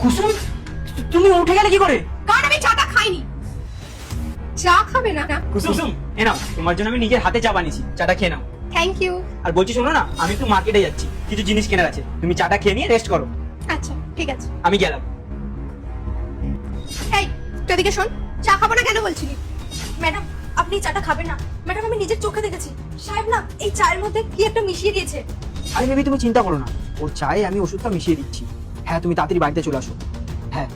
কুসুম, তুমি উঠে গেলে কি করে? কারণ আমি চাটা খাইনি। চা খাবে না? কুসুম, এ নাও, তোমার জন্য আমি নিজের হাতে চা বানিয়েছি, চাটা খেয়ে নাও। Thank you. আর বলছি শোনো না, আমি একটু মার্কেটে যাচ্ছি, কিছু জিনিস কেনার আছে, তুমি চাটা খেয়ে নিয়ে রেস্ট করো। আচ্ছা ঠিক আছে। আমি গেলাম। এই তুই এদিকে শোন, চা খাবো না কেন বলছিলি? ম্যাডাম আপনি চাটা খাবেন না? ম্যাডাম আমি নিজের চোখে দেখেছি, সাহেব না এই চায়ের মধ্যে কি একটা মিশিয়ে দিয়েছে। আরে বেবি, তুমি চিন্তা করো না, ওর চায়ে আমি ওষুধটা মিশিয়ে দিচ্ছি। হ্যাঁ, তুমি তাড়াতাড়ি বাড়িতে চলে আসো। হ্যাঁ।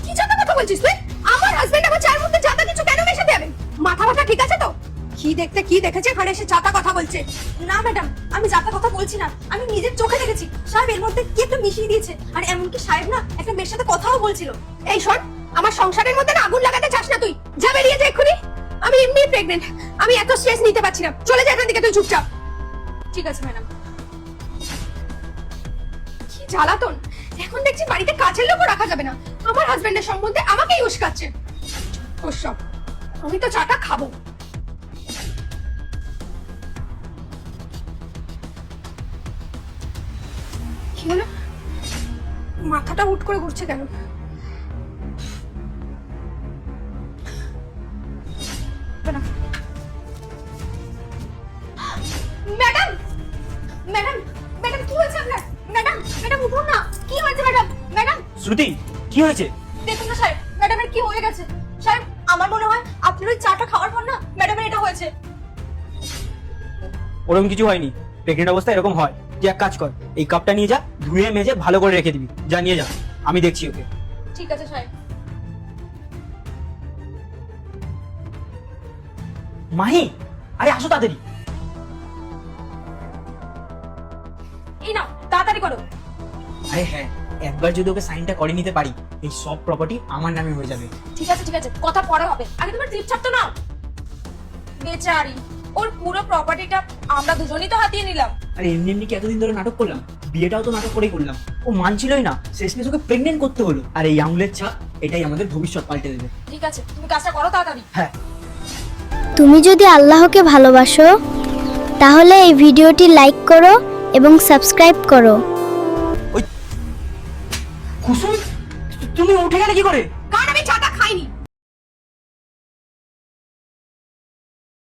কি জাতা কথা বলছিস তুই? আমার হাজবেন্ড আমার চায়ের মধ্যে জাতা কিছু কেন মেশাতে যাবেন? মাথা ব্যথা ঠিক আছে তো? কি দেখতে কি দেখেছে ঘরে এসে জাতা কথা বলছে? না ম্যাডাম, আমি জাতা কথা বলছি না, আমি নিজের চোখে দেখেছি সাহেব এর মধ্যে কি একটা মিশিয়ে দিয়েছে। আর এমনকি সাহেব না একটা মেয়ের সাথে কথাও বলছিল। এই শোন, আমার সংসারের মধ্যে না আগুন লাগাতে চাস না তুই, যা বেরিয়ে যা এক্ষুনি। আমি এমনি প্রেগন্যান্ট, আমি এত স্ট্রেস নিতে পারছি না, চলে যা এখান থেকে তুই চুপচাপ। ঠিক আছে ম্যাডাম। কি জ্বালাতন, এখন দেখছি বাড়িতে কাছের লোকও রাখা যাবে না, আমার হাজবেন্ডের সম্বন্ধে আমাকেই উস্কাচ্ছে। ওসব, আমি তো চাটা খাবো। কি হলো, মাথাটা উঠ করে ঘুরছে কেন? ম্যাডাম ম্যাডাম ম্যাডাম কি হয়েছে আপনার? ম্যাডাম ম্যাডাম উঠুন না, কি হয়েছে ম্যাডাম? ম্যাডাম শ্রুতি, কি হয়েছে? দেখুন না সাহেব, ম্যাডামের কি হয়ে গেছে। সাহেব আমার মনে হয় আপনার ওই চাটা খাওয়ার পর না ম্যাডামের এটা হয়েছে। ওরকম কিছু হয়নি, প্রেগনেন্ট অবস্থায় এরকম হয়। যে এক কাজ কর, এই কাপটা নিয়ে যা, ধুয়ে মেজে ভালো করে রেখে দিবি, যা নিয়ে যা, আমি দেখছি ওকে। ঠিক আছে সাহেব। মাহি, আরে আসো তাড়াতাড়ি। এই নাও তাড়াতাড়ি করো। আরে হ্যাঁ, একবার যদি ওকে সাইনটা করে নিতে পারি, এই সব প্রপার্টি আমার নামে হয়ে যাবে। ঠিক আছে কথা পরে হবে, আগে তোমার জিপ ছাপ তো নাও। বেচারি, ওর পুরো প্রপার্টিটা আমরা দুজনেই তো হাতিয়ে নিলাম। আরে এমনি এমনি কি এতদিন ধরে নাটক করলাম? বিয়েটাও তো নাটক করেই করলাম। ও মানছিলই না, শেষমেশ ওকে প্রেগনেন্ট করতে হলো। আর এই আঙুলের ছাপ এটাই আমাদের ভবিষ্যৎ পাল্টে দেবে। ঠিক আছে তুমি কাজটা করো তাড়াতাড়ি। হ্যাঁ। তুমি যদি আল্লাহকে ভালোবাসো তাহলে এই ভিডিওটি লাইক করো এবং সাবস্ক্রাইব করো। কুসুম, তুমি উঠে গেলে কি করে?